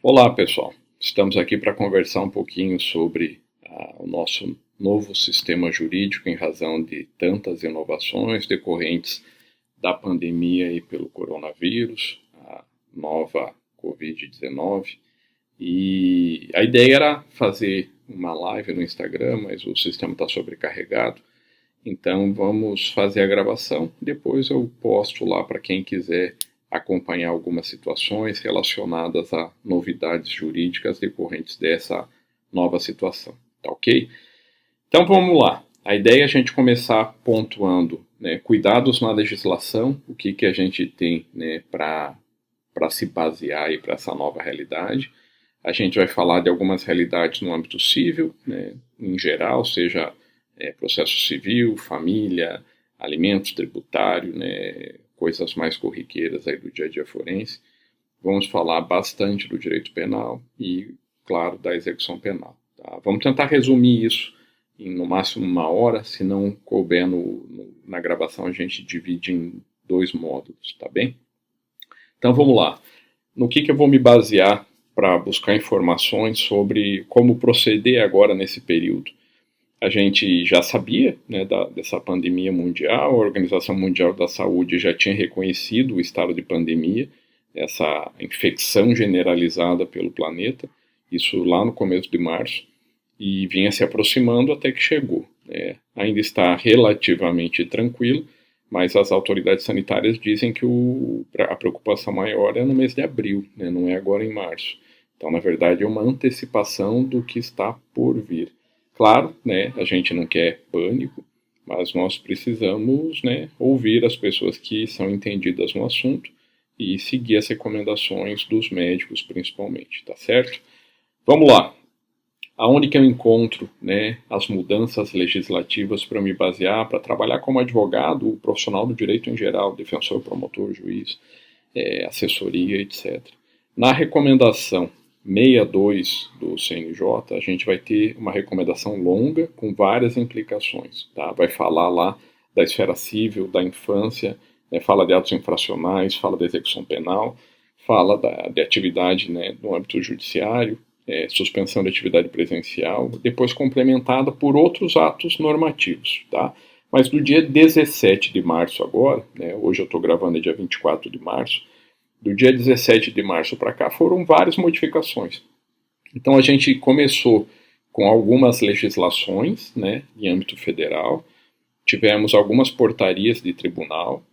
Olá, pessoal. Estamos aqui para conversar um pouquinho sobre o nosso novo sistema jurídico em razão de tantas inovações decorrentes da pandemia e pelo coronavírus, a nova Covid-19. E a ideia era fazer uma live no Instagram, mas o sistema está sobrecarregado. Então vamos fazer a gravação, depois eu posto lá para quem quiser acompanhar algumas situações relacionadas a novidades jurídicas decorrentes dessa nova situação, tá ok? Então vamos lá. A ideia é a gente começar pontuando, né, cuidados na legislação, o que a gente tem, né, para se basear para essa nova realidade. A gente vai falar de algumas realidades no âmbito civil, né, em geral, seja processo civil, família, alimentos, tributário, né, coisas mais corriqueiras aí do dia a dia forense. Vamos falar bastante do direito penal e, claro, da execução penal. Tá? Vamos tentar resumir isso em no máximo 1 hora, se não couber na gravação a gente divide em 2 módulos, tá bem? Então vamos lá. No que eu vou me basear para buscar informações sobre como proceder agora nesse período? A gente já sabia, né, dessa pandemia mundial, a Organização Mundial da Saúde já tinha reconhecido o estado de pandemia, essa infecção generalizada pelo planeta, isso lá no começo de março, e vinha se aproximando até que chegou. Ainda está relativamente tranquilo, mas as autoridades sanitárias dizem que a preocupação maior é no mês de abril, né, não é agora em março. Então, na verdade, é uma antecipação do que está por vir. Claro, né, a gente não quer pânico, mas nós precisamos, né, ouvir as pessoas que são entendidas no assunto e seguir as recomendações dos médicos, principalmente, tá certo? Vamos lá. Aonde que eu encontro, né, as mudanças legislativas para me basear, para trabalhar como advogado, o profissional do direito em geral, defensor, promotor, juiz, assessoria, etc. Na recomendação 62 do CNJ, a gente vai ter uma recomendação longa com várias implicações. Tá? Vai falar lá da esfera civil, da infância, né, fala de atos infracionais, fala da execução penal, fala de atividade, né, no âmbito judiciário, suspensão de atividade presencial, depois complementada por outros atos normativos. Tá? Mas do dia 17 de março agora, né, hoje eu estou gravando dia 24 de março, do dia 17 de março para cá foram várias modificações. Então a gente começou com algumas legislações, né, em âmbito federal, tivemos algumas portarias de tribunal,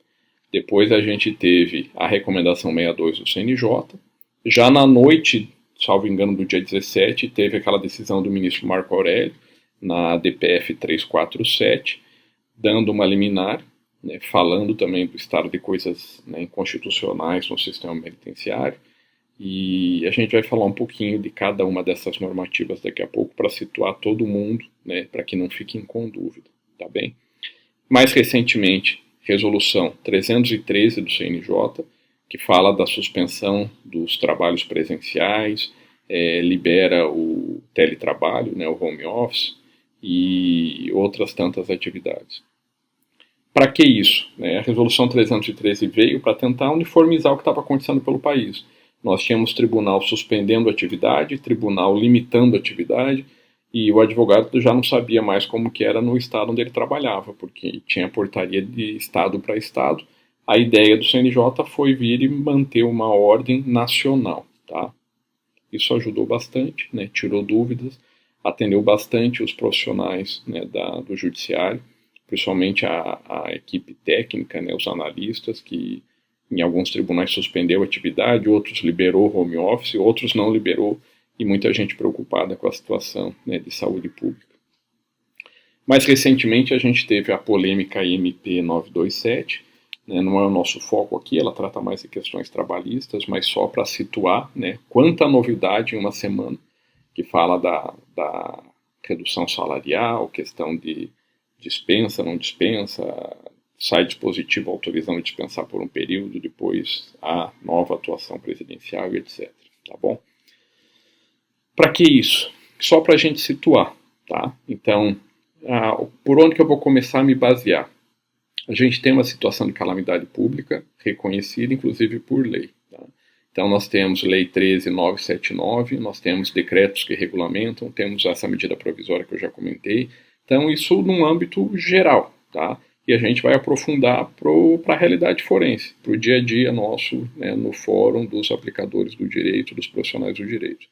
depois a gente teve a recomendação 62 do CNJ, já na noite, salvo engano, do dia 17, teve aquela decisão do ministro Marco Aurélio, na DPF 347, dando uma liminar, né, falando também do estado de coisas, né, inconstitucionais no sistema penitenciário, e a gente vai falar um pouquinho de cada uma dessas normativas daqui a pouco para situar todo mundo, né, para que não fiquem com dúvida, tá bem? Mais recentemente, resolução 313 do CNJ, que fala da suspensão dos trabalhos presenciais, libera o teletrabalho, né, o home office, e outras tantas atividades. Para que isso? A Resolução 313 veio para tentar uniformizar o que estava acontecendo pelo país. Nós tínhamos tribunal suspendendo atividade, tribunal limitando atividade, e o advogado já não sabia mais como que era no estado onde ele trabalhava, porque tinha portaria de estado para estado. A ideia do CNJ foi vir e manter uma ordem nacional. Tá? Isso ajudou bastante, né? Tirou dúvidas, atendeu bastante os profissionais, né, do judiciário, principalmente a equipe técnica, né, os analistas, que em alguns tribunais suspendeu a atividade, outros liberou home office, outros não liberou, e muita gente preocupada com a situação, né, de saúde pública. Mais recentemente a gente teve a polêmica MP 927, né, não é o nosso foco aqui, ela trata mais de questões trabalhistas, mas só para situar, né, quanta novidade em uma semana, que fala da redução salarial, questão de dispensa, não dispensa, sai dispositivo autorizando dispensar por um período, depois a nova atuação presidencial, etc. Tá bom? Para que isso? Só para a gente situar, tá? Então, por onde que eu vou começar a me basear? A gente tem uma situação de calamidade pública reconhecida, inclusive por lei. Tá? Então nós temos Lei 13.979, nós temos decretos que regulamentam, temos essa medida provisória que eu já comentei. Então isso num âmbito geral, tá? E a gente vai aprofundar para a realidade forense, para o dia a dia nosso, né, no fórum dos aplicadores do direito, dos profissionais do direito.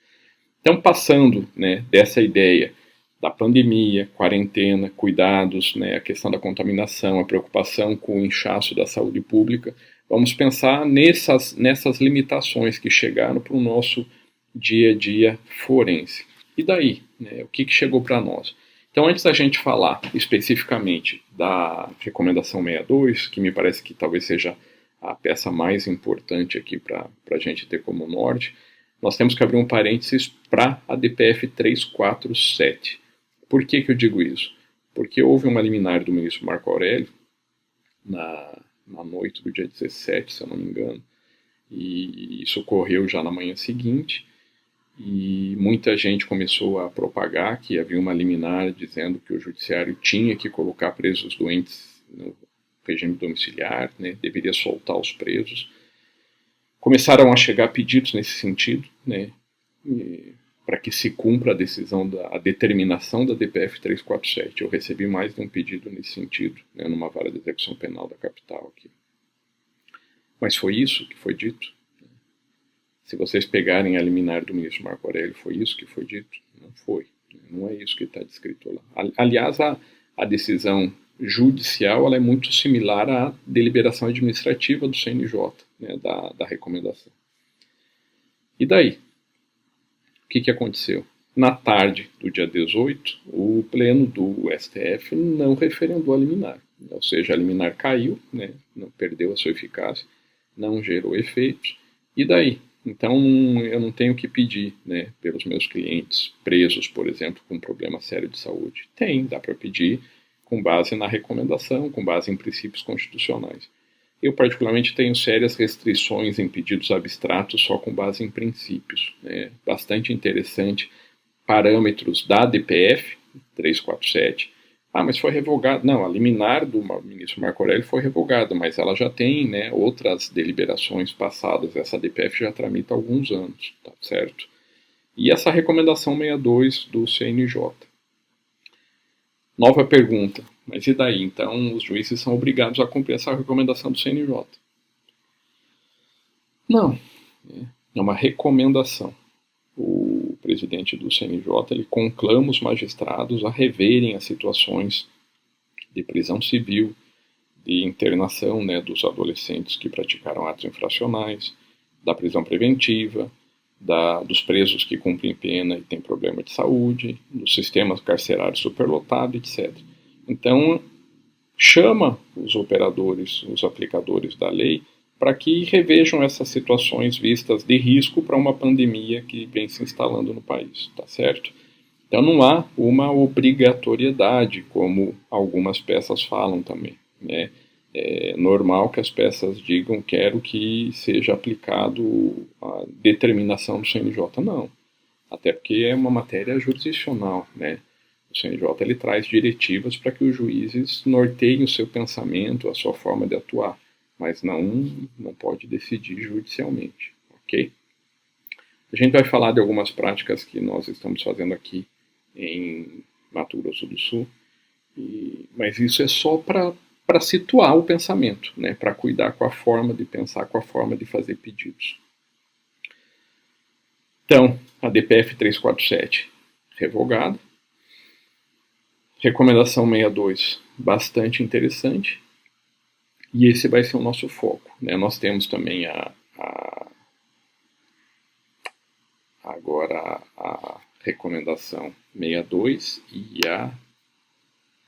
Então, passando, né, dessa ideia da pandemia, quarentena, cuidados, né, a questão da contaminação, a preocupação com o inchaço da saúde pública, vamos pensar nessas limitações que chegaram para o nosso dia a dia forense. E daí? Né, o que chegou para nós? Então, antes da gente falar especificamente da recomendação 62, que me parece que talvez seja a peça mais importante aqui para a gente ter como norte, nós temos que abrir um parênteses para a DPF 347. Por que eu digo isso? Porque houve uma liminar do ministro Marco Aurélio, na noite do dia 17, se eu não me engano, e isso ocorreu já na manhã seguinte, e muita gente começou a propagar que havia uma liminar dizendo que o judiciário tinha que colocar presos doentes no regime domiciliar, né, deveria soltar os presos. Começaram a chegar pedidos nesse sentido, né, para que se cumpra a determinação da DPF 347. Eu recebi mais de um pedido nesse sentido, né, numa vara de execução penal da capital aqui. Mas foi isso que foi dito? Se vocês pegarem a liminar do ministro Marco Aurélio, foi isso que foi dito? Não foi. Não é isso que está descrito lá. Aliás, a decisão judicial ela é muito similar à deliberação administrativa do CNJ, né, da recomendação. E daí? O que aconteceu? Na tarde do dia 18, o pleno do STF não referendou a liminar. Ou seja, a liminar caiu, né, não perdeu a sua eficácia, não gerou efeitos. E daí? Então, eu não tenho que pedir, né, pelos meus clientes presos, por exemplo, com um problema sério de saúde. Dá para pedir com base na recomendação, com base em princípios constitucionais. Eu, particularmente, tenho sérias restrições em pedidos abstratos só com base em princípios. Né? Bastante interessante. Parâmetros da DPF 347. Mas foi revogado. Não, a liminar do ministro Marco Aurélio foi revogada, mas ela já tem, né, outras deliberações passadas. Essa DPF já tramita há alguns anos, tá certo? E essa recomendação 62 do CNJ. Nova pergunta, mas e daí? Então os juízes são obrigados a cumprir essa recomendação do CNJ? Não, é uma recomendação. O presidente do CNJ ele conclama os magistrados a reverem as situações de prisão civil, de internação, né, dos adolescentes que praticaram atos infracionais, da prisão preventiva, dos presos que cumprem pena e têm problema de saúde, do sistema carcerário superlotado, etc. Então, chama os operadores, os aplicadores da lei, para que revejam essas situações vistas de risco para uma pandemia que vem se instalando no país, tá certo? Então não há uma obrigatoriedade, como algumas peças falam também, né? É normal que as peças digam quero que seja aplicado a determinação do CNJ. Não, até porque é uma matéria jurisdicional, né? O CNJ ele traz diretivas para que os juízes norteiem o seu pensamento, a sua forma de atuar, mas não pode decidir judicialmente, ok? A gente vai falar de algumas práticas que nós estamos fazendo aqui em Mato Grosso do Sul, mas isso é só para situar o pensamento, né, para cuidar com a forma de pensar, com a forma de fazer pedidos. Então, a DPF 347 revogada. Recomendação 62, bastante interessante. E esse vai ser o nosso foco. Né? Nós temos também agora a recomendação 62 e a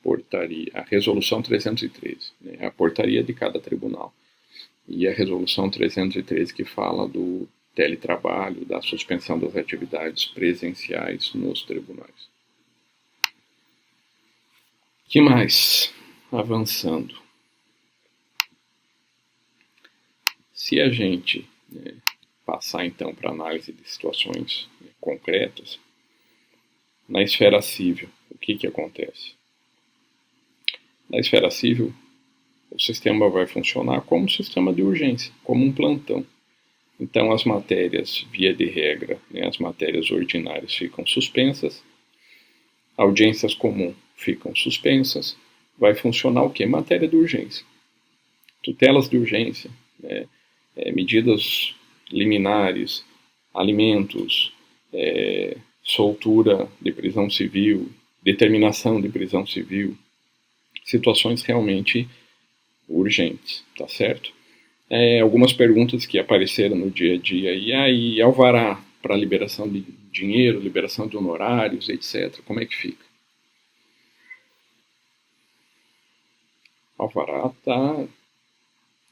portaria, a resolução 313, né? A portaria de cada tribunal. E a resolução 313 que fala do teletrabalho, da suspensão das atividades presenciais nos tribunais. Que mais? Avançando. Se a gente passar então para análise de situações concretas, na esfera civil, o que acontece? Na esfera civil, o sistema vai funcionar como um sistema de urgência, como um plantão. Então, as matérias, via de regra, né, as matérias ordinárias ficam suspensas, audiências comuns ficam suspensas. Vai funcionar o quê? Matéria de urgência. Tutelas de urgência, né, medidas liminares, alimentos, soltura de prisão civil, determinação de prisão civil, situações realmente urgentes, tá certo? Algumas perguntas que apareceram no dia a dia, e aí alvará para liberação de dinheiro, liberação de honorários, etc. Como é que fica? Alvará está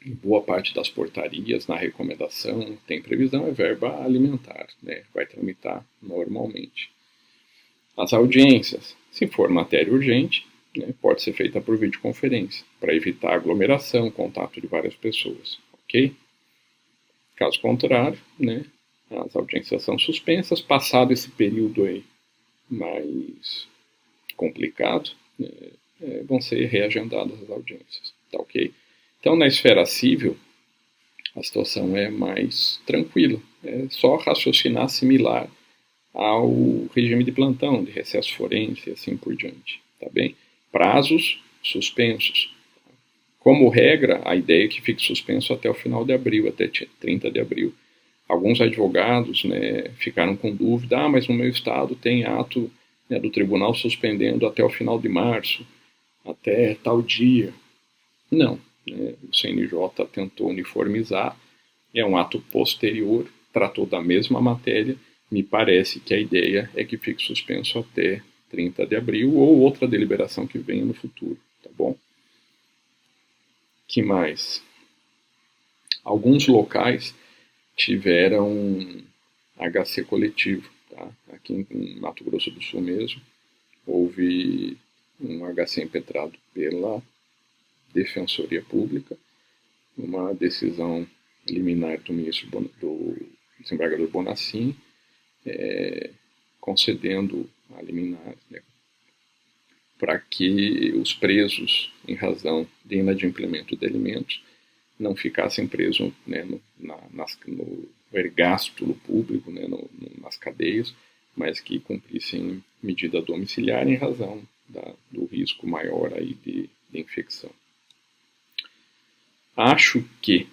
em boa parte das portarias, na recomendação, tem previsão, é verba alimentar, né? Vai tramitar normalmente. As audiências, se for matéria urgente, né, pode ser feita por videoconferência, para evitar aglomeração, contato de várias pessoas, ok? Caso contrário, né, as audiências são suspensas, passado esse período aí mais complicado, né, vão ser reagendadas as audiências, tá ok? Então, na esfera civil, a situação é mais tranquila, é só raciocinar similar ao regime de plantão, de recesso forense e assim por diante, tá bem? Prazos suspensos. Como regra, a ideia é que fique suspenso até o final de abril, até 30 de abril. Alguns advogados, né, ficaram com dúvida, mas no meu estado tem ato, né, do tribunal suspendendo até o final de março, até tal dia. Não, né, o CNJ tentou uniformizar, é um ato posterior, tratou da mesma matéria, me parece que a ideia é que fique suspenso até 30 de abril ou outra deliberação que venha no futuro, tá bom? Que mais? Alguns locais tiveram HC coletivo, tá? Aqui em Mato Grosso do Sul mesmo, houve um HC impetrado pela Defensoria Pública, uma decisão liminar do ministro do desembargador Bonacin, concedendo a liminar, né, para que os presos, em razão de inadimplemento de alimentos, não ficassem presos, né, no ergástulo público, né, nas cadeias, mas que cumprissem medida domiciliar em razão do risco maior aí de infecção. Acho que,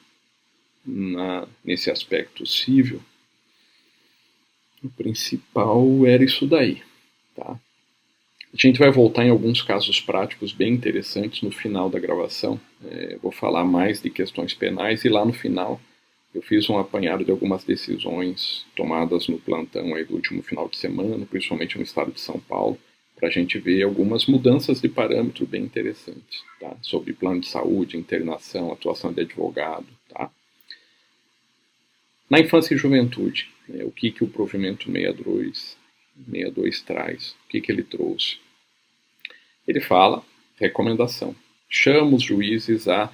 nesse aspecto civil, o principal era isso daí, tá? A gente vai voltar em alguns casos práticos bem interessantes no final da gravação. Vou falar mais de questões penais e lá no final eu fiz um apanhado de algumas decisões tomadas no plantão aí do último final de semana, principalmente no estado de São Paulo, para a gente ver algumas mudanças de parâmetro bem interessantes, tá? Sobre plano de saúde, internação, atuação de advogado, tá? Na infância e juventude, né, o que o provimento 62 traz, o que ele trouxe? Ele fala, recomendação, chama os juízes a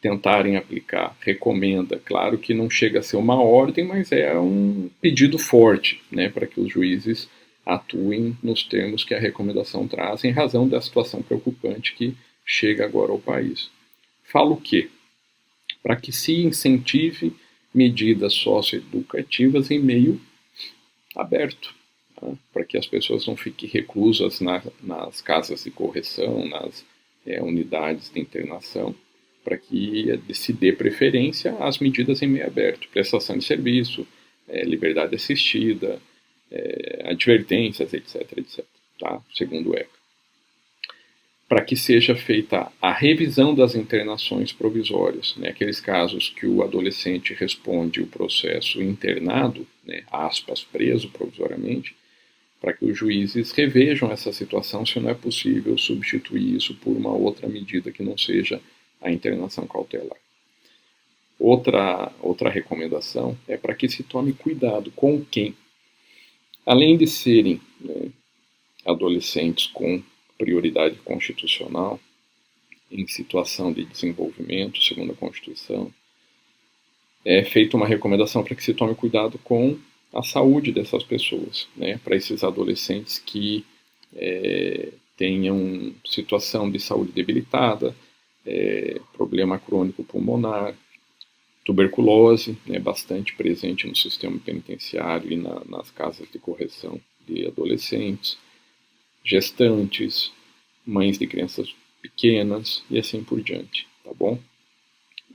tentarem aplicar, recomenda, claro que não chega a ser uma ordem, mas é um pedido forte, né, para que os juízes atuem nos termos que a recomendação traz, em razão da situação preocupante que chega agora ao país. Fala o quê? Para que se incentive medidas socioeducativas em meio aberto, tá? Para que as pessoas não fiquem reclusas nas casas de correção, nas unidades de internação, para que se dê preferência às medidas em meio aberto, prestação de serviço, liberdade assistida, advertências, etc., etc., tá? Segundo o ECA. Para que seja feita a revisão das internações provisórias, né, aqueles casos que o adolescente responde o processo internado, né, aspas, preso provisoriamente, para que os juízes revejam essa situação se não é possível substituir isso por uma outra medida que não seja a internação cautelar. Outra recomendação é para que se tome cuidado com quem, além de serem, né, adolescentes com prioridade constitucional, em situação de desenvolvimento, segundo a Constituição, é feita uma recomendação para que se tome cuidado com a saúde dessas pessoas, né? Para esses adolescentes que tenham situação de saúde debilitada, problema crônico pulmonar, tuberculose, né, bastante presente no sistema penitenciário e nas casas de correção de adolescentes, gestantes, mães de crianças pequenas e assim por diante, tá bom?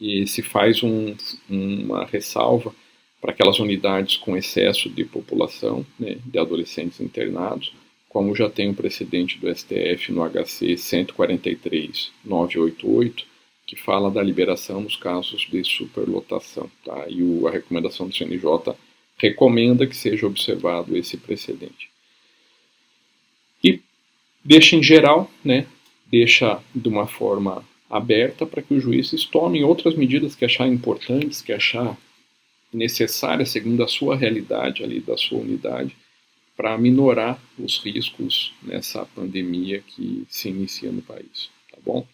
E se faz uma ressalva para aquelas unidades com excesso de população, né, de adolescentes internados, como já tem um precedente do STF no HC 143.988, que fala da liberação nos casos de superlotação. Tá? E a recomendação do CNJ recomenda que seja observado esse precedente. E deixa em geral, né, deixa de uma forma aberta para que os juízes tomem outras medidas que achar importantes, que achar necessárias segundo a sua realidade ali da sua unidade, para minorar os riscos nessa pandemia que se inicia no país, tá bom?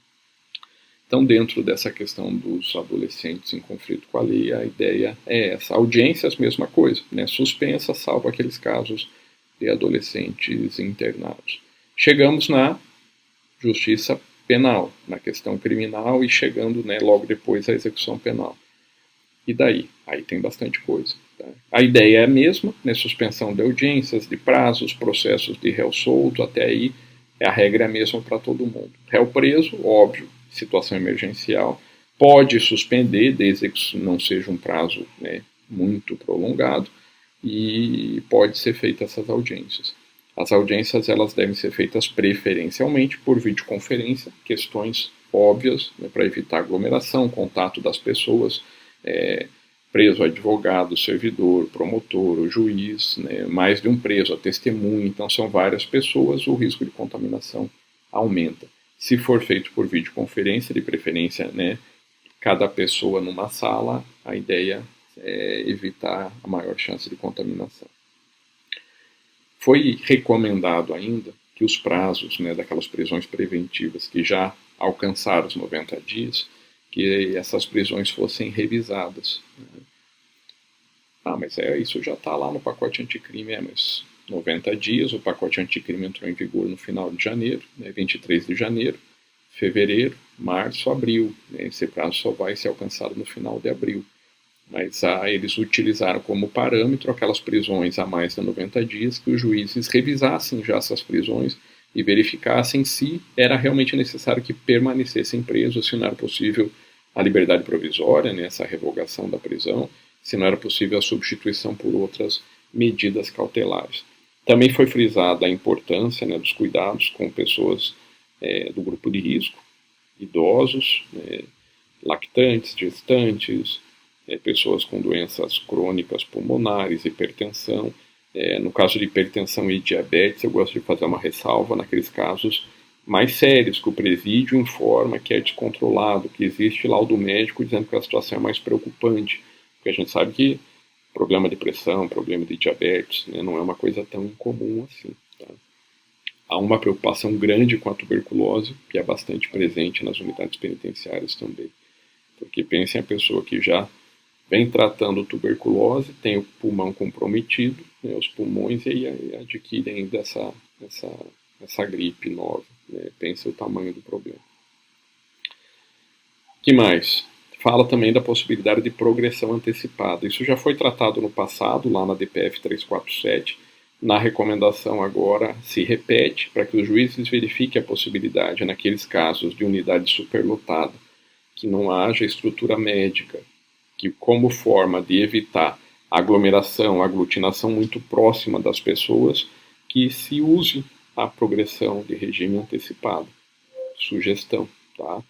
Então, dentro dessa questão dos adolescentes em conflito com a lei, a ideia é essa. Audiências, mesma coisa, né? Suspensa, salvo aqueles casos de adolescentes internados. Chegamos na justiça penal, na questão criminal e chegando, né, logo depois à execução penal. E daí? Aí tem bastante coisa. Tá? A ideia é a mesma, né? Suspensão de audiências, de prazos, processos de réu solto, até aí a regra é a mesma para todo mundo. Réu preso, óbvio, situação emergencial, pode suspender, desde que não seja um prazo, né, muito prolongado, e pode ser feitas essas audiências. As audiências elas devem ser feitas preferencialmente por videoconferência, questões óbvias, né, para evitar aglomeração, contato das pessoas, preso, advogado, servidor, promotor, o juiz, né, mais de um preso, a testemunha, então são várias pessoas, o risco de contaminação aumenta. Se for feito por videoconferência, de preferência, né, cada pessoa numa sala, a ideia é evitar a maior chance de contaminação. Foi recomendado ainda que os prazos, né, daquelas prisões preventivas que já alcançaram os 90 dias, que essas prisões fossem revisadas. Mas isso já está lá no pacote anticrime, mas 90 dias, o pacote anticrime entrou em vigor no final de janeiro, né, 23 de janeiro, fevereiro, março, abril. Né, esse prazo só vai ser alcançado no final de abril. Mas eles utilizaram como parâmetro aquelas prisões a mais de 90 dias, que os juízes revisassem já essas prisões e verificassem se era realmente necessário que permanecessem presos, se não era possível a liberdade provisória, né, essa revogação da prisão, se não era possível a substituição por outras medidas cautelares. Também foi frisada a importância, né, dos cuidados com pessoas do grupo de risco, idosos, lactantes, gestantes, pessoas com doenças crônicas pulmonares, hipertensão. No caso de hipertensão e diabetes, eu gosto de fazer uma ressalva naqueles casos mais sérios, que o presídio informa que é descontrolado, que existe laudo médico dizendo que a situação é mais preocupante, porque a gente sabe que problema de pressão, problema de diabetes, né, não é uma coisa tão incomum assim. Tá? Há uma preocupação grande com a tuberculose, que é bastante presente nas unidades penitenciárias também. Porque pensem a pessoa que já vem tratando tuberculose, tem o pulmão comprometido, né, os pulmões, e aí adquirem essa gripe nova. Né, pensa o tamanho do problema. O que mais? Fala também da possibilidade de progressão antecipada. Isso já foi tratado no passado, lá na DPF 347. Na recomendação agora se repete para que os juízes verifiquem a possibilidade, naqueles casos de unidade superlotada, que não haja estrutura médica, que como forma de evitar aglomeração, aglutinação muito próxima das pessoas, que se use a progressão de regime antecipado. Sugestão, tá?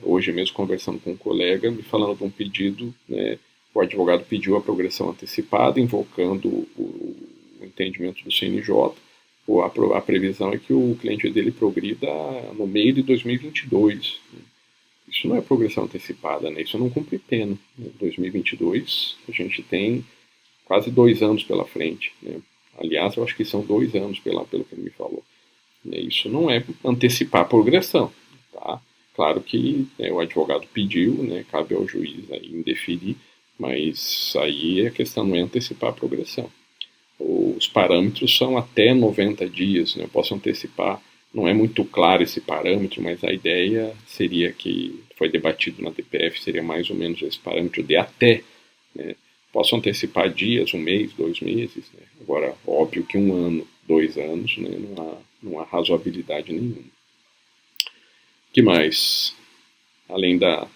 Hoje mesmo conversando com um colega, me falando de um pedido, né, o advogado pediu a progressão antecipada, invocando o entendimento do CNJ. A previsão é que o cliente dele progrida no meio de 2022. Isso não é progressão antecipada, né? Isso não cumpre pena. Em 2022, a gente tem quase 2 anos pela frente. Né? Aliás, eu acho que são 2 anos, pelo que ele me falou. Isso não é antecipar a progressão. Tá? Claro que o advogado pediu, né, cabe ao juiz aí indeferir, mas aí a questão não é antecipar a progressão. Os parâmetros são até 90 dias, né? Eu posso antecipar Não é muito claro esse parâmetro, mas a ideia seria que foi debatido na DPF, seria mais ou menos esse parâmetro de até, né? Posso antecipar dias, um mês, 2 meses, né? Agora, óbvio que 1 ano, 2 anos, né? Não há razoabilidade nenhuma. Que mais? Além da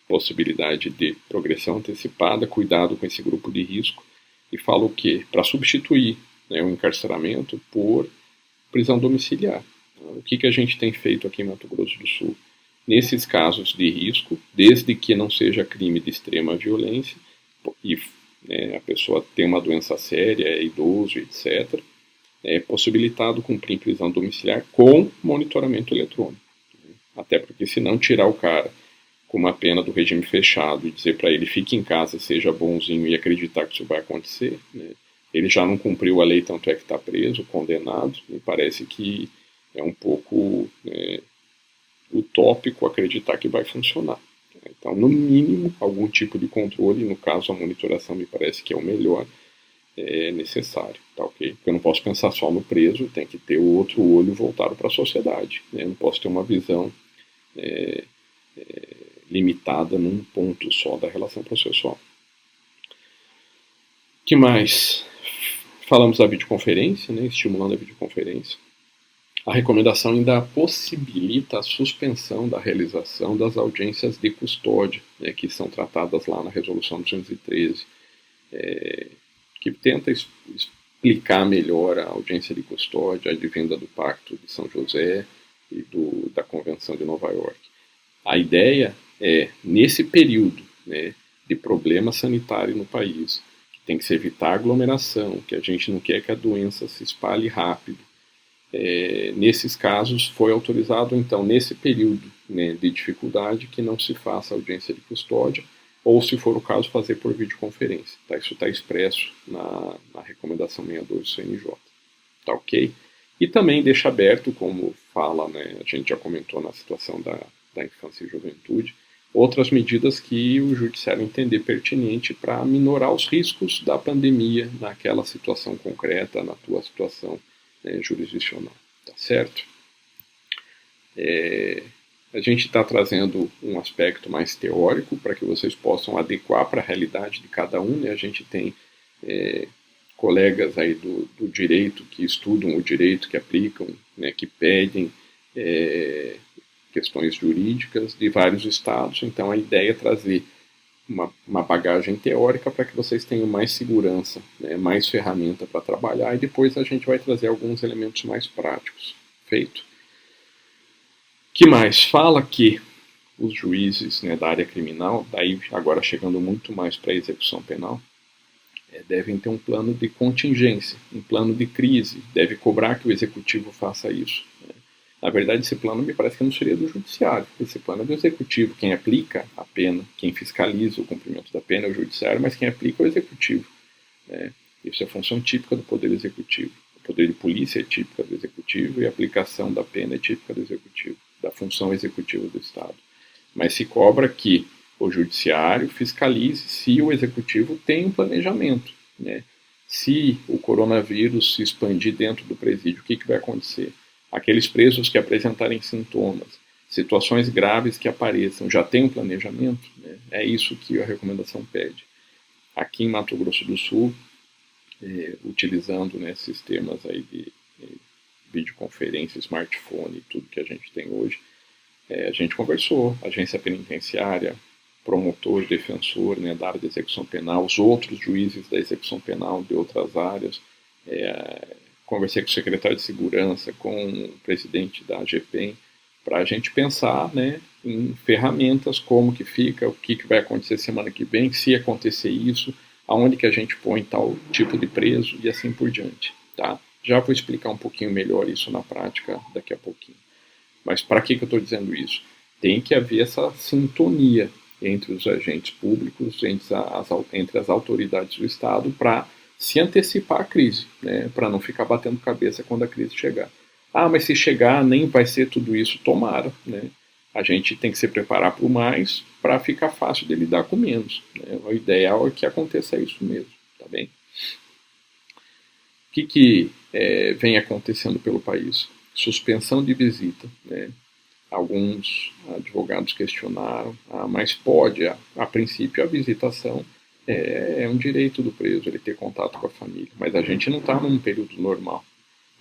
possibilidade de progressão antecipada, cuidado com esse grupo de risco, e fala o quê? Para substituir, né, o encarceramento por prisão domiciliar. O que a gente tem feito aqui em Mato Grosso do Sul? Nesses casos de risco, desde que não seja crime de extrema violência, e a pessoa tem uma doença séria, é idoso, etc., é possibilitado cumprir prisão domiciliar com monitoramento eletrônico. Até porque se não tirar o cara com uma pena do regime fechado e dizer para ele fique em casa, seja bonzinho e acreditar que isso vai acontecer, né? Ele já não cumpriu a lei, tanto é que está preso, condenado. Me parece que é um pouco utópico acreditar que vai funcionar. Então, no mínimo, algum tipo de controle, no caso a monitoração me parece que é o melhor, é necessário, tá ok? Porque eu não posso pensar só no preso, tem que ter o outro olho voltado para a sociedade, né? Eu não posso ter uma visão limitada num ponto só da relação processual. O que mais? Falamos da videoconferência, né? Estimulando a videoconferência. A recomendação ainda possibilita a suspensão da realização das audiências de custódia, né, que são tratadas lá na Resolução 213, que tenta explicar melhor a audiência de custódia, advinda do Pacto de São José e da Convenção de Nova York. A ideia é, nesse período, né, de problema sanitário no país, que tem que se evitar aglomeração, que a gente não quer que a doença se espalhe rápido, nesses casos foi autorizado, então, nesse período, né, de dificuldade, que não se faça audiência de custódia, ou, se for o caso, fazer por videoconferência. Tá? Isso está expresso na recomendação 62 do CNJ. Tá ok? E também deixa aberto, como fala, né, a gente já comentou na situação da infância e juventude, outras medidas que o judiciário entender pertinente para minorar os riscos da pandemia naquela situação concreta, na tua situação jurisdicional, tá certo? A gente está trazendo um aspecto mais teórico para que vocês possam adequar para a realidade de cada um, né? A gente tem colegas aí do direito que estudam o direito, que aplicam, né, que pedem questões jurídicas de vários estados, então a ideia é trazer uma bagagem teórica para que vocês tenham mais segurança, né, mais ferramenta para trabalhar, e depois a gente vai trazer alguns elementos mais práticos. Feito? Que mais? Fala que os juízes, né, da área criminal, daí agora chegando muito mais para a execução penal, devem ter um plano de contingência, um plano de crise, deve cobrar que o executivo faça isso. Né? Na verdade, esse plano me parece que não seria do judiciário, esse plano é do executivo. Quem aplica a pena, quem fiscaliza o cumprimento da pena é o judiciário, mas quem aplica é o executivo. Né? Isso é função típica do poder executivo. O poder de polícia é típica do executivo e a aplicação da pena é típica do executivo, da função executiva do Estado. Mas se cobra que o judiciário fiscalize se o executivo tem um planejamento. Né? Se o coronavírus se expandir dentro do presídio, o que vai acontecer? Aqueles presos que apresentarem sintomas, situações graves que apareçam, já tem um planejamento? Né? É isso que a recomendação pede. Aqui em Mato Grosso do Sul, utilizando, né, sistemas aí de videoconferência, smartphone, tudo que a gente tem hoje, a gente conversou, agência penitenciária, promotor, defensor, né, da área de execução penal, os outros juízes da execução penal de outras áreas, conversei com o secretário de segurança, com o presidente da AGPEM, para a gente pensar, né, em ferramentas, como que fica, o que vai acontecer semana que vem, se acontecer isso, aonde que a gente põe tal tipo de preso e assim por diante. Tá? Já vou explicar um pouquinho melhor isso na prática daqui a pouquinho. Mas para que eu estou dizendo isso? Tem que haver essa sintonia entre os agentes públicos, entre as autoridades do Estado, para se antecipar à crise, né? Para não ficar batendo cabeça quando a crise chegar. Ah, mas se chegar nem vai ser tudo isso, tomara. Né? A gente tem que se preparar para o mais, para ficar fácil de lidar com menos. Né? O ideal é que aconteça isso mesmo, tá bem? O que vem acontecendo pelo país? suspensão de visita, né? Alguns advogados questionaram, mas pode, a princípio, a visitação é um direito do preso, ele ter contato com a família, mas a gente não está num período normal.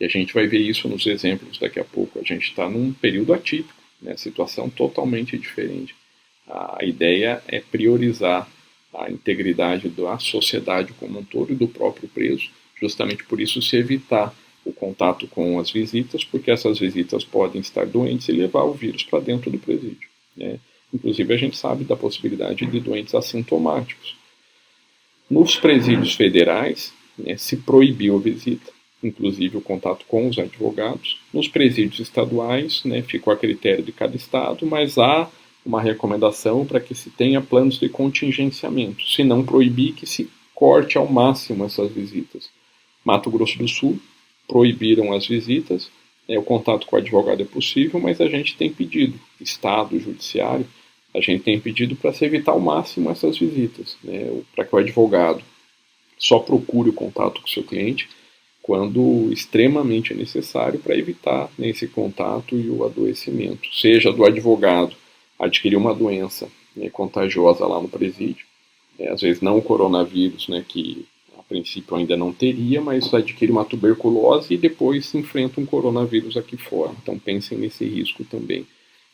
E a gente vai ver isso nos exemplos daqui a pouco. A gente está num período atípico, né? Situação totalmente diferente. A ideia é priorizar a integridade da sociedade como um todo e do próprio preso, justamente por isso se evitar o contato com as visitas, porque essas visitas podem estar doentes e levar o vírus para dentro do presídio, né? Inclusive a gente sabe da possibilidade de doentes assintomáticos. Nos presídios federais, né, se proibiu a visita, inclusive o contato com os advogados. Nos presídios estaduais, né, ficou a critério de cada estado, mas há uma recomendação para que se tenha planos de contingenciamento, se não proibir, que se corte ao máximo essas visitas. Mato Grosso do Sul proibiram as visitas, o contato com o advogado é possível, mas a gente tem pedido, Estado, Judiciário, a gente tem pedido para se evitar ao máximo essas visitas, né, para que o advogado só procure o contato com o seu cliente quando extremamente necessário para evitar, né, esse contato e o adoecimento, seja do advogado adquirir uma doença, né, contagiosa lá no presídio, às vezes não o coronavírus, né, que a princípio ainda não teria, mas adquire uma tuberculose e depois se enfrenta um coronavírus aqui fora. Então pensem nesse risco também.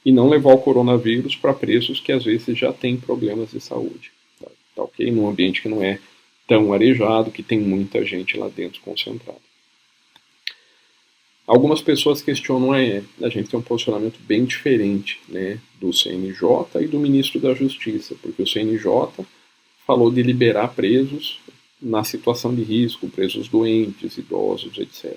E não levar o coronavírus para presos que às vezes já têm problemas de saúde. Tá ok? Num ambiente que não é tão arejado, que tem muita gente lá dentro concentrada. Algumas pessoas questionam, a gente tem um posicionamento bem diferente, né, do CNJ e do ministro da Justiça, porque o CNJ falou de liberar presos na situação de risco, presos doentes, idosos, etc.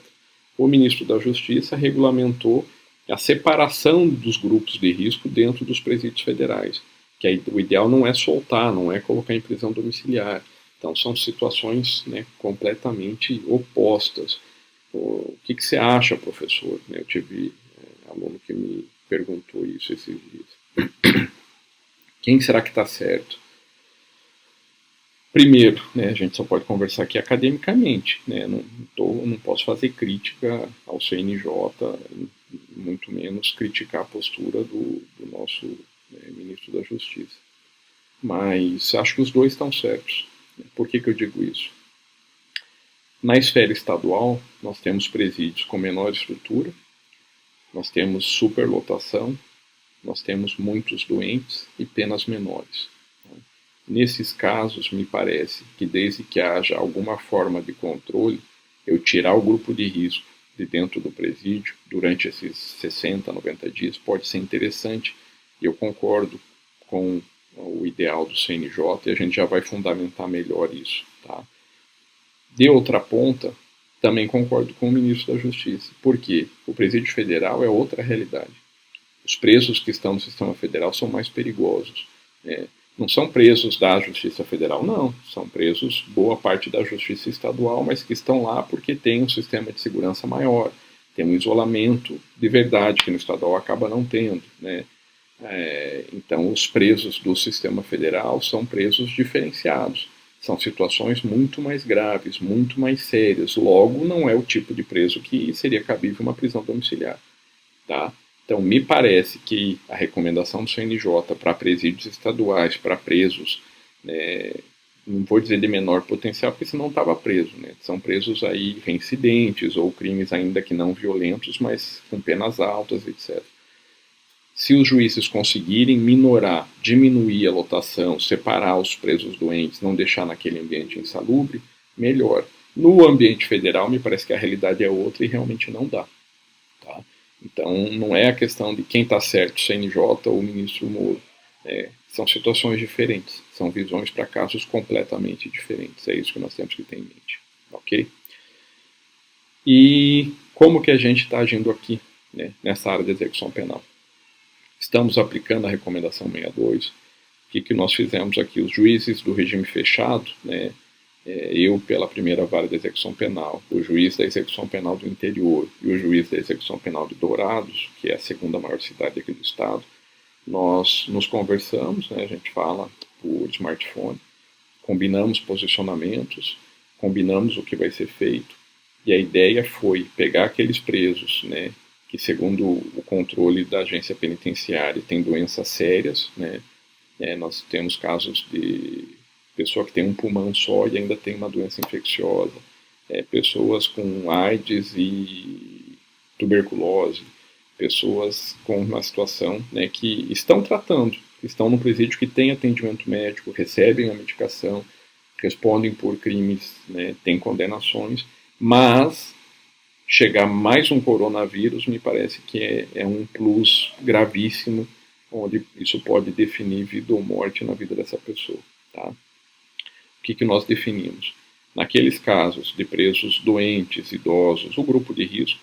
O ministro da Justiça regulamentou a separação dos grupos de risco dentro dos presídios federais, que aí, o ideal não é soltar, não é colocar em prisão domiciliar. Então são situações, né, completamente opostas. O que você acha, professor? Eu tive aluno que me perguntou isso esses dias. Quem será que está certo? Primeiro, né, a gente só pode conversar aqui academicamente, né, não posso fazer crítica ao CNJ, muito menos criticar a postura do nosso, né, ministro da Justiça. Mas acho que os dois estão certos. Por que eu digo isso? Na esfera estadual, nós temos presídios com menor estrutura, nós temos superlotação, nós temos muitos doentes e penas menores. Nesses casos, me parece que desde que haja alguma forma de controle, eu tirar o grupo de risco de dentro do presídio durante esses 60, 90 dias pode ser interessante. E eu concordo com o ideal do CNJ e a gente já vai fundamentar melhor isso. Tá? De outra ponta, também concordo com o ministro da Justiça. Por quê? O presídio federal é outra realidade. Os presos que estão no sistema federal são mais perigosos. Não são presos da Justiça Federal, não. São presos, boa parte da Justiça Estadual, mas que estão lá porque tem um sistema de segurança maior, tem um isolamento de verdade que no estadual acaba não tendo, né? Então, os presos do sistema federal são presos diferenciados. São situações muito mais graves, muito mais sérias. Logo, não é o tipo de preso que seria cabível uma prisão domiciliar. Tá? Então, me parece que a recomendação do CNJ para presídios estaduais, para presos, né, não vou dizer de menor potencial, porque senão estava preso. Né? São presos aí reincidentes ou crimes ainda que não violentos, mas com penas altas, etc. Se os juízes conseguirem minorar, diminuir a lotação, separar os presos doentes, não deixar naquele ambiente insalubre, melhor. No ambiente federal, me parece que a realidade é outra e realmente não dá. Tá? Então, não é a questão de quem está certo, CNJ ou o ministro Moro. São situações diferentes, são visões para casos completamente diferentes. É isso que nós temos que ter em mente. Ok? E como que a gente está agindo aqui, né, nessa área de execução penal? Estamos aplicando a recomendação 62. O que nós fizemos aqui? Os juízes do regime fechado, né, eu pela primeira vara de execução penal, o juiz da execução penal do interior e o juiz da execução penal de Dourados, que é a segunda maior cidade aqui do estado, nós nos conversamos, né, a gente fala por smartphone, combinamos posicionamentos, combinamos o que vai ser feito, e a ideia foi pegar aqueles presos, né, que que, segundo o controle da agência penitenciária, tem doenças sérias, né? Nós temos casos de pessoa que tem um pulmão só e ainda tem uma doença infecciosa, pessoas com AIDS e tuberculose, pessoas com uma situação, né, que estão tratando, estão no presídio, que tem atendimento médico, recebem a medicação, respondem por crimes, né, têm condenações, mas chegar mais um coronavírus me parece que é um plus gravíssimo, onde isso pode definir vida ou morte na vida dessa pessoa. Tá? O que nós definimos? Naqueles casos de presos doentes, idosos, o grupo de risco,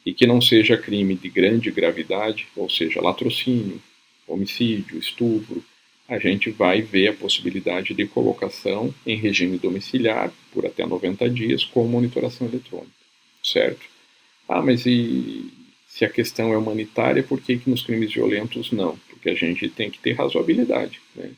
e que não seja crime de grande gravidade, ou seja, latrocínio, homicídio, estupro, a gente vai ver a possibilidade de colocação em regime domiciliar por até 90 dias com monitoração eletrônica, certo? Mas e se a questão é humanitária, por que nos crimes violentos não? Porque a gente tem que ter razoabilidade, né?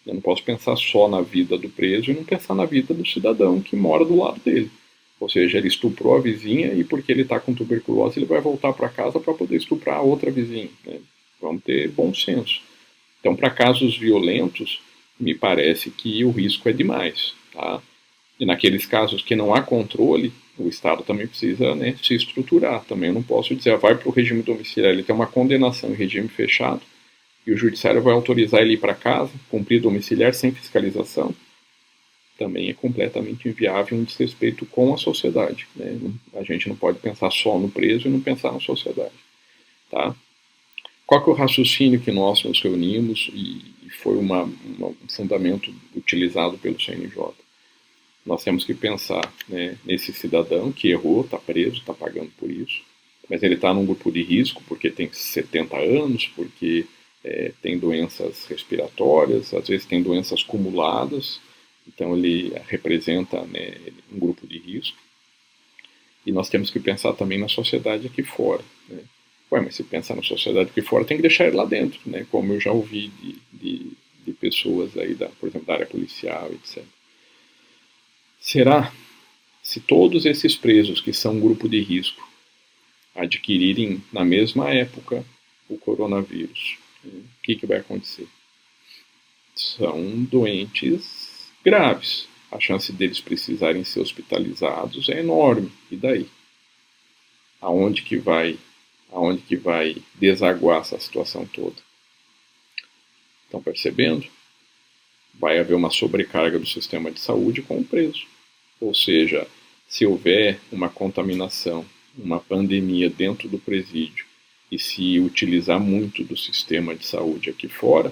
Eu não posso pensar só na vida do preso e não pensar na vida do cidadão que mora do lado dele. Ou seja, ele estuprou a vizinha e porque ele está com tuberculose ele vai voltar para casa para poder estuprar a outra vizinha, né? Vamos ter bom senso. Então, para casos violentos, me parece que o risco é demais. Tá? E naqueles casos que não há controle, o Estado também precisa, né, se estruturar. Também eu não posso dizer, vai para o regime domiciliar, ele tem uma condenação em regime fechado, e o judiciário vai autorizar ele ir para casa, cumprir domiciliar sem fiscalização. Também é completamente inviável, um desrespeito com a sociedade. Né? A gente não pode pensar só no preso e não pensar na sociedade. Tá? Qual que é o raciocínio que nós nos reunimos e foi um fundamento utilizado pelo CNJ? Nós temos que pensar, né, nesse cidadão que errou, está preso, está pagando por isso, mas ele está num grupo de risco porque tem 70 anos, porque tem doenças respiratórias, às vezes tem doenças acumuladas, então ele representa, né, um grupo de risco. E nós temos que pensar também na sociedade aqui fora. Né? Mas se pensar na sociedade aqui fora, tem que deixar ele lá dentro, né? Como eu já ouvi de pessoas aí, por exemplo, da área policial, etc. Será, se todos esses presos que são um grupo de risco adquirirem na mesma época o coronavírus, o que vai acontecer? São doentes graves. A chance deles precisarem ser hospitalizados é enorme. E daí? Aonde que vai desaguar essa situação toda? Estão percebendo? Vai haver uma sobrecarga do sistema de saúde com o preso. Ou seja, se houver uma contaminação, uma pandemia dentro do presídio e se utilizar muito do sistema de saúde aqui fora,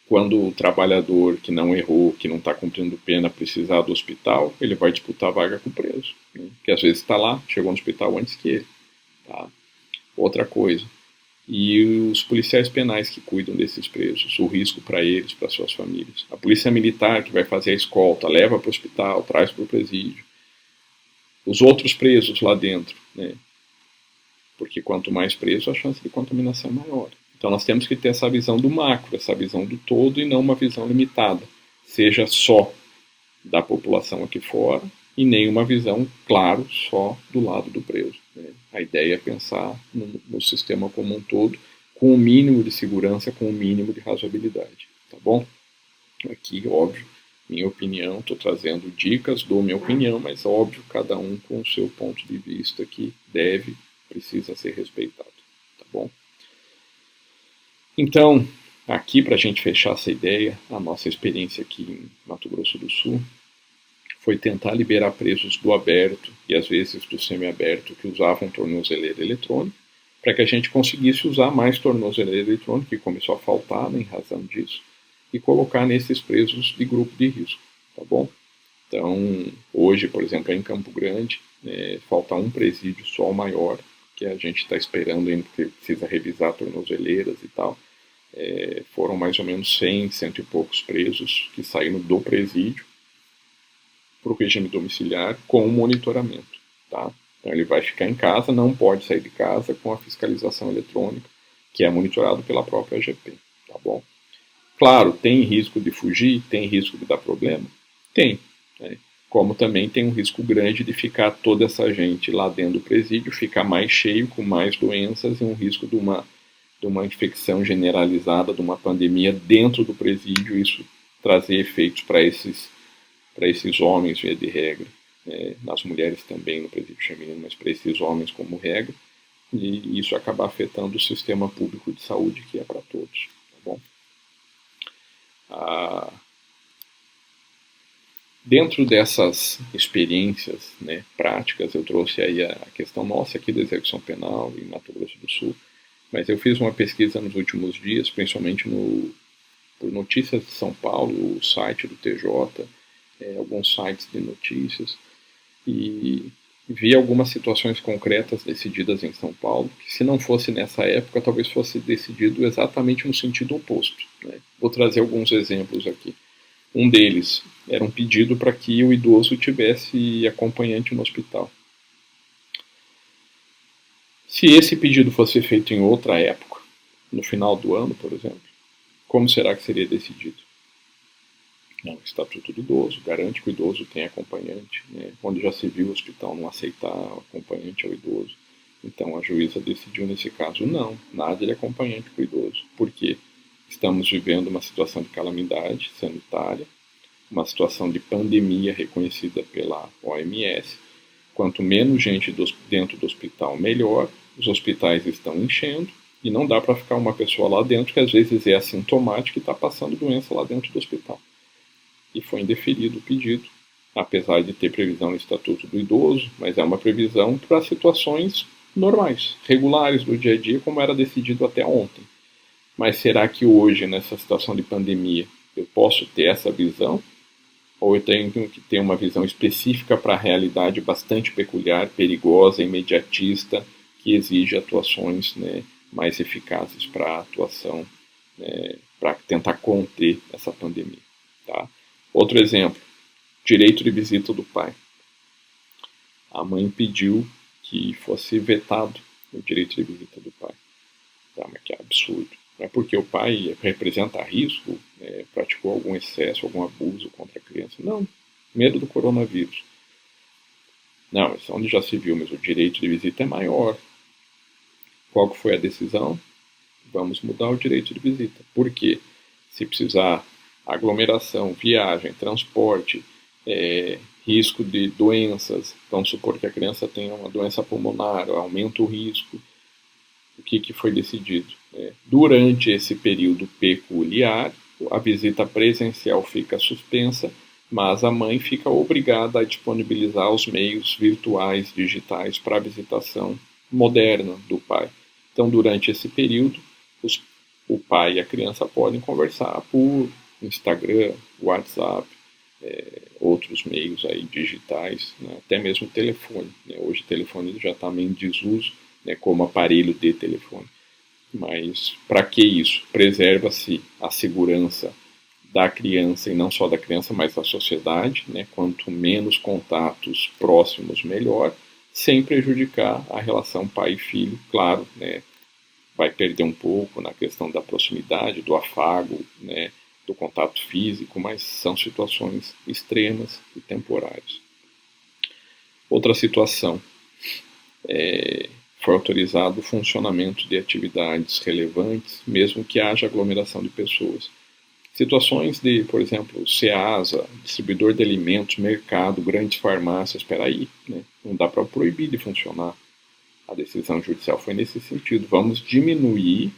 quando o trabalhador que não errou, que não está cumprindo pena, precisar do hospital, ele vai disputar a vaga com o preso, né? Que às vezes está lá, chegou no hospital antes que ele. Tá? Outra coisa, e os policiais penais que cuidam desses presos, o risco para eles, para suas famílias. A polícia militar que vai fazer a escolta, leva para o hospital, traz para o presídio. Os outros presos lá dentro, né? Porque quanto mais preso, a chance de contaminação é maior. Então nós temos que ter essa visão do macro, essa visão do todo e não uma visão limitada, seja só da população aqui fora e nem uma visão, claro, só do lado do preso. Né? A ideia é pensar no sistema como um todo, com o mínimo de segurança, com o mínimo de razoabilidade. Tá bom? Aqui, óbvio, minha opinião, estou trazendo dicas, dou minha opinião, mas óbvio, cada um com o seu ponto de vista que precisa ser respeitado. Tá bom? Então, aqui para a gente fechar essa ideia, a nossa experiência aqui em Mato Grosso do Sul foi tentar liberar presos do aberto e às vezes do semiaberto que usavam tornozeleira eletrônica, para que a gente conseguisse usar mais tornozeleira eletrônica, que começou a faltar, né, em razão disso, e colocar nesses presos de grupo de risco, tá bom? Então, hoje, por exemplo, em Campo Grande, falta um presídio só, o maior, que a gente está esperando ainda, porque precisa revisar tornozeleiras e tal. Foram mais ou menos 100, cento e poucos presos que saíram do presídio para o regime domiciliar com monitoramento. Tá? Então ele vai ficar em casa, não pode sair de casa com a fiscalização eletrônica, que é monitorado pela própria AGP. Tá bom? Claro, tem risco de fugir, tem risco de dar problema? Tem. Né? como também tem um risco grande de ficar toda essa gente lá dentro do presídio, ficar mais cheio, com mais doenças e um risco de uma infecção generalizada, de uma pandemia dentro do presídio, isso trazer efeitos para esses homens, via de regra, nas mulheres também no presídio feminino, mas para esses homens como regra, e isso acabar afetando o sistema público de saúde, que é para todos. Tá bom? Dentro dessas experiências, né, práticas, eu trouxe aí a questão nossa aqui da execução penal em Mato Grosso do Sul, mas eu fiz uma pesquisa nos últimos dias, principalmente por Notícias de São Paulo, o site do TJ, alguns sites de notícias, e vi algumas situações concretas decididas em São Paulo, que se não fosse nessa época, talvez fosse decidido exatamente no sentido oposto. Né? Vou trazer alguns exemplos aqui. Um deles era um pedido para que o idoso tivesse acompanhante no hospital. Se esse pedido fosse feito em outra época, no final do ano, por exemplo, como será que seria decidido? Não, o Estatuto do Idoso garante que o idoso tem acompanhante, né? Onde já se viu o hospital não aceitar acompanhante ao idoso. Então a juíza decidiu nesse caso, não, nada de acompanhante para o idoso. Por quê? Estamos vivendo uma situação de calamidade sanitária, uma situação de pandemia reconhecida pela OMS. Quanto menos gente dentro do hospital, melhor. Os hospitais estão enchendo e não dá para ficar uma pessoa lá dentro que às vezes é assintomática e está passando doença lá dentro do hospital. E foi indeferido o pedido, apesar de ter previsão no Estatuto do Idoso, mas é uma previsão para situações normais, regulares do dia a dia, como era decidido até ontem. Mas será que hoje, nessa situação de pandemia, eu posso ter essa visão? Ou eu tenho que ter uma visão específica para a realidade bastante peculiar, perigosa, imediatista, que exige atuações, né, mais eficazes para a atuação, para tentar conter essa pandemia. Tá? Outro exemplo, direito de visita do pai. A mãe pediu que fosse vetado o direito de visita do pai. Tá, mas que absurdo. Não é porque o pai representa risco, praticou algum excesso, algum abuso contra a criança. Não, medo do coronavírus. Não, isso é onde já se viu, mas o direito de visita é maior. Qual que foi a decisão? Vamos mudar o direito de visita. Por quê? Se precisar aglomeração, viagem, transporte, risco de doenças, vamos supor que a criança tenha uma doença pulmonar, aumenta o risco. O que foi decidido? Durante esse período peculiar, a visita presencial fica suspensa, mas a mãe fica obrigada a disponibilizar os meios virtuais, digitais, para a visitação moderna do pai. Então, durante esse período, o pai e a criança podem conversar por Instagram, WhatsApp, outros meios aí digitais, né? Até mesmo telefone. Né? Hoje o telefone já está meio em desuso, né, como aparelho de telefone. Mas para que isso? Preserva-se a segurança da criança, e não só da criança, mas da sociedade, né? Quanto menos contatos próximos, melhor, sem prejudicar a relação pai e filho, claro, né? Vai perder um pouco na questão da proximidade, do afago, né? Do contato físico, mas são situações extremas e temporárias. Outra situação, foi autorizado o funcionamento de atividades relevantes, mesmo que haja aglomeração de pessoas. Situações de, por exemplo, Ceasa, distribuidor de alimentos, mercado, grandes farmácias, espera aí, né? Não dá para proibir de funcionar. A decisão judicial foi nesse sentido. Vamos diminuir,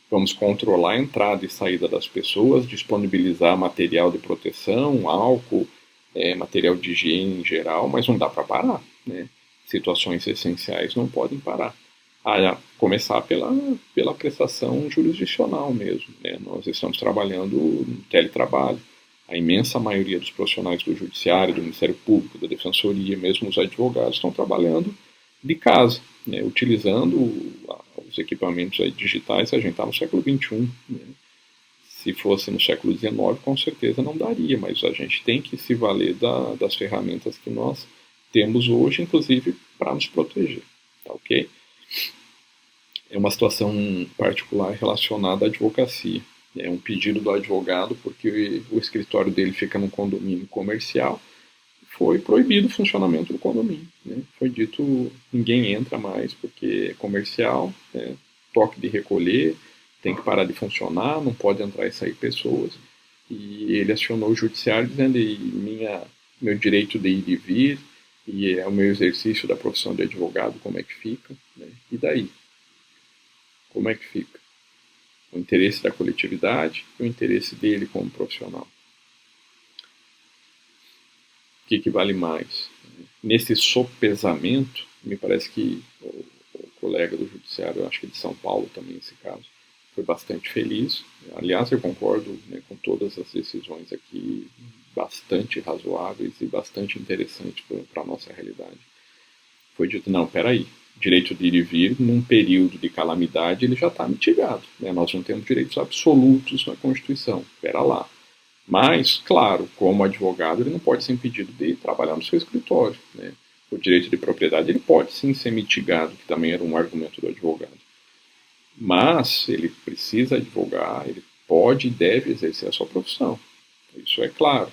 vamos controlar a entrada e saída das pessoas, disponibilizar material de proteção, álcool, material de higiene em geral, mas não dá para parar, né? Situações essenciais não podem parar. A começar pela prestação jurisdicional mesmo. Né? Nós estamos trabalhando no teletrabalho. A imensa maioria dos profissionais do Judiciário, do Ministério Público, da Defensoria, mesmo os advogados, estão trabalhando de casa, né? Utilizando os equipamentos aí digitais. A gente está no século XXI. Né? Se fosse no século XIX, com certeza não daria, mas a gente tem que se valer das ferramentas que nós temos hoje, inclusive para nos proteger, tá ok? É uma situação particular relacionada à advocacia. É um pedido do advogado porque o escritório dele fica num condomínio comercial, foi proibido o funcionamento do condomínio. Né? Foi dito, ninguém entra mais porque é comercial, né? Toque de recolher, tem que parar de funcionar, não pode entrar e sair pessoas. E ele acionou o judiciário dizendo meu direito de ir e vir, e é o meu exercício da profissão de advogado, como é que fica? Né? E daí? Como é que fica? O interesse da coletividade e o interesse dele como profissional. O que vale mais? Nesse sopesamento, me parece que o colega do judiciário, acho que de São Paulo também nesse caso, foi bastante feliz. Aliás, eu concordo, né, com todas as decisões aqui, bastante razoáveis e bastante interessantes para a nossa realidade. Foi dito, não, peraí, direito de ir e vir, num período de calamidade, ele já está mitigado. Né? Nós não temos direitos absolutos na Constituição. Espera lá. Mas, claro, como advogado, ele não pode ser impedido de trabalhar no seu escritório. Né? O direito de propriedade ele pode sim ser mitigado, que também era um argumento do advogado. Mas ele precisa advogar, ele pode e deve exercer a sua profissão. Isso é claro.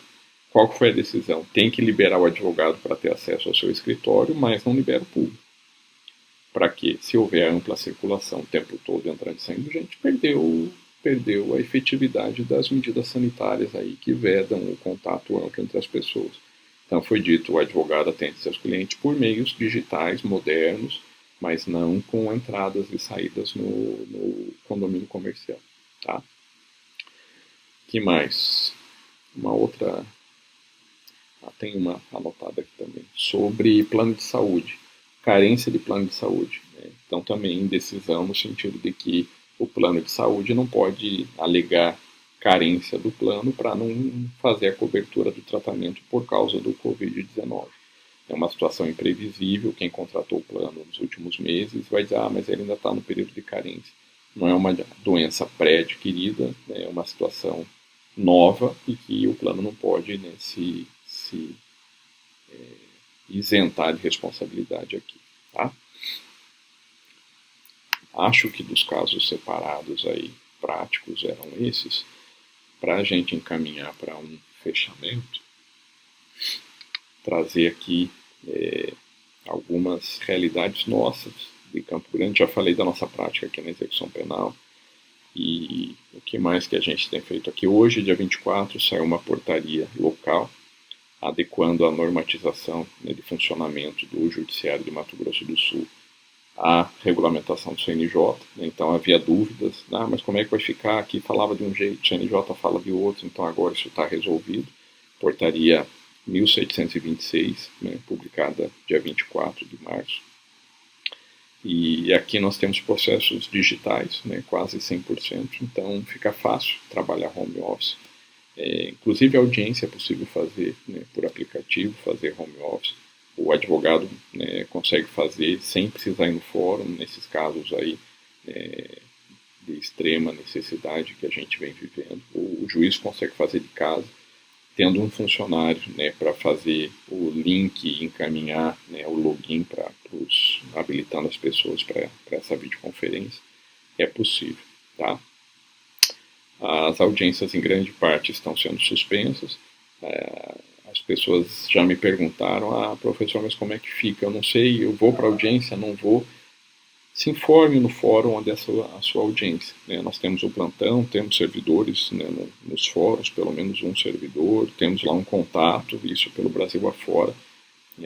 Qual foi a decisão? Tem que liberar o advogado para ter acesso ao seu escritório, mas não libera o público. Para que, se houver ampla circulação o tempo todo entrando e saindo gente, perdeu a efetividade das medidas sanitárias aí que vedam o contato amplo entre as pessoas. Então foi dito, o advogado atende seus clientes por meios digitais, modernos, mas não com entradas e saídas no condomínio comercial. Tá? Que mais? Uma outra... tem uma anotada aqui também. Sobre plano de saúde. Carência de plano de saúde. Né? Então também indecisão no sentido de que o plano de saúde não pode alegar carência do plano para não fazer a cobertura do tratamento por causa do Covid-19. É uma situação imprevisível, quem contratou o plano nos últimos meses vai dizer, mas ele ainda está no período de carência. Não é uma doença pré-adquirida, né? É uma situação nova e que o plano não pode, né, se isentar de responsabilidade aqui. Tá? Acho que dos casos separados aí, práticos, eram esses. Para a gente encaminhar para um fechamento, trazer aqui algumas realidades nossas de Campo Grande. Já falei da nossa prática aqui na execução penal. E o que mais que a gente tem feito aqui? Hoje, dia 24, saiu uma portaria local adequando a normatização, né, de funcionamento do Judiciário de Mato Grosso do Sul à regulamentação do CNJ. Né? Então havia dúvidas, mas como é que vai ficar? Aqui falava de um jeito, o CNJ fala de outro, então agora isso está resolvido. Portaria 1726, né, publicada dia 24 de março. E aqui nós temos processos digitais, né, quase 100%, então fica fácil trabalhar home office. Inclusive a audiência é possível fazer, né, por aplicativo, fazer home office. O advogado, né, consegue fazer sem precisar ir no fórum, nesses casos aí de extrema necessidade que a gente vem vivendo. O juiz consegue fazer de casa, tendo um funcionário, né, para fazer o link e encaminhar, né, o login habilitando as pessoas para essa videoconferência. É possível. Tá? As audiências, em grande parte, estão sendo suspensas. As pessoas já me perguntaram, professor, mas como é que fica? Eu não sei, eu vou para a audiência, não vou. Se informe no fórum onde é a sua audiência. Né? Nós temos o plantão, temos servidores, né, nos fóruns, pelo menos um servidor, temos lá um contato, isso pelo Brasil afora.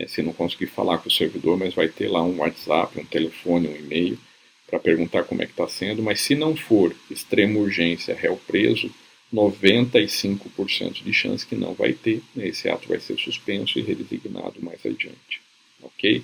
Se não conseguir falar com o servidor, mas vai ter lá um WhatsApp, um telefone, um e-mail, para perguntar como é que está sendo, mas se não for extrema urgência, réu preso, 95% de chance que não vai ter, né? Esse ato vai ser suspenso e redesignado mais adiante. Ok?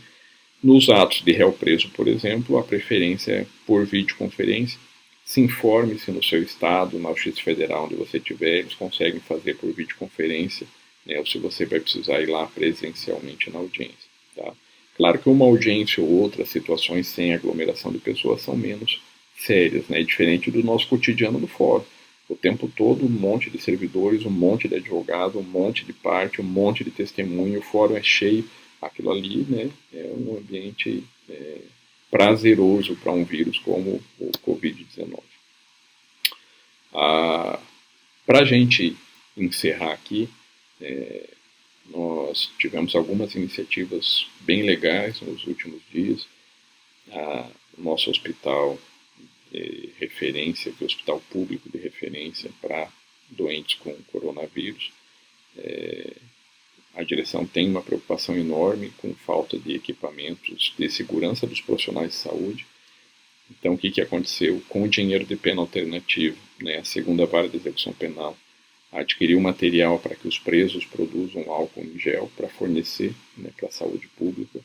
Nos atos de réu preso, por exemplo, a preferência é por videoconferência. Se informe-se no seu estado, na Justiça Federal, onde você estiver, eles conseguem fazer por videoconferência, né, ou se você vai precisar ir lá presencialmente na audiência. Tá? Claro que uma audiência ou outra, situações sem aglomeração de pessoas são menos sérias, né, diferente do nosso cotidiano no fórum. O tempo todo um monte de servidores, um monte de advogado, um monte de parte, um monte de testemunho, o fórum é cheio. Aquilo ali, né, é um ambiente prazeroso para um vírus como o Covid-19. Para a gente encerrar aqui, nós tivemos algumas iniciativas bem legais nos últimos dias. O nosso hospital de referência, que é o hospital público de referência para doentes com coronavírus, a direção tem uma preocupação enorme com falta de equipamentos de segurança dos profissionais de saúde. Então, o que aconteceu? Com o dinheiro de pena alternativo, a segunda vara de execução penal adquiriu material para que os presos produzam álcool em gel para fornecer para a saúde pública.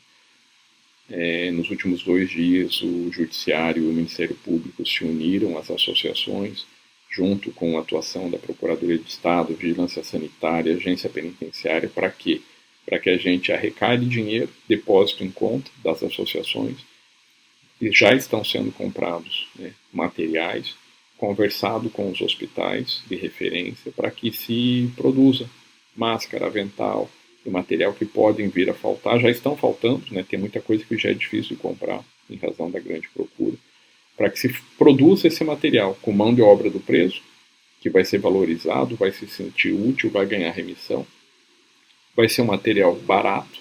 Nos últimos 2 dias, o Judiciário e o Ministério Público se uniram às associações, junto com a atuação da Procuradoria de Estado, Vigilância Sanitária, Agência Penitenciária, para quê? Para que a gente arrecade dinheiro, depósito em conta das associações, e já estão sendo comprados materiais, conversado com os hospitais de referência, para que se produza máscara, avental, e material que podem vir a faltar, já estão faltando, tem muita coisa que já é difícil de comprar, em razão da grande procura, para que se produza esse material com mão de obra do preso, que vai ser valorizado, vai se sentir útil, vai ganhar remissão, vai ser um material barato,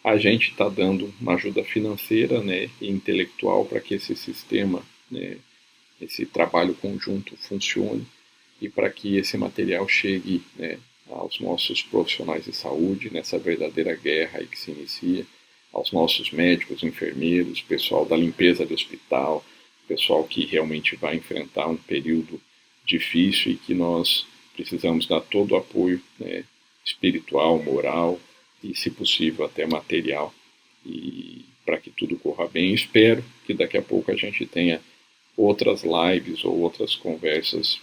a gente está dando uma ajuda financeira e intelectual para que esse sistema, esse trabalho conjunto funcione e para que esse material chegue aos nossos profissionais de saúde, nessa verdadeira guerra aí que se inicia, aos nossos médicos, enfermeiros, pessoal da limpeza do hospital, pessoal que realmente vai enfrentar um período difícil e que nós precisamos dar todo o apoio espiritual, moral e, se possível, até material, e para que tudo corra bem. Espero que daqui a pouco a gente tenha outras lives ou outras conversas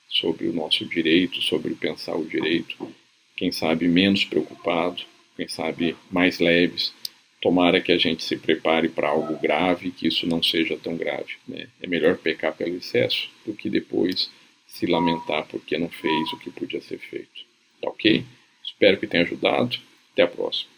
sobre o nosso direito, sobre pensar o direito, quem sabe menos preocupado, quem sabe mais leves. Tomara que a gente se prepare para algo grave, que isso não seja tão grave. É melhor pecar pelo excesso do que depois se lamentar porque não fez o que podia ser feito. Tá ok? Espero que tenha ajudado. Até a próxima.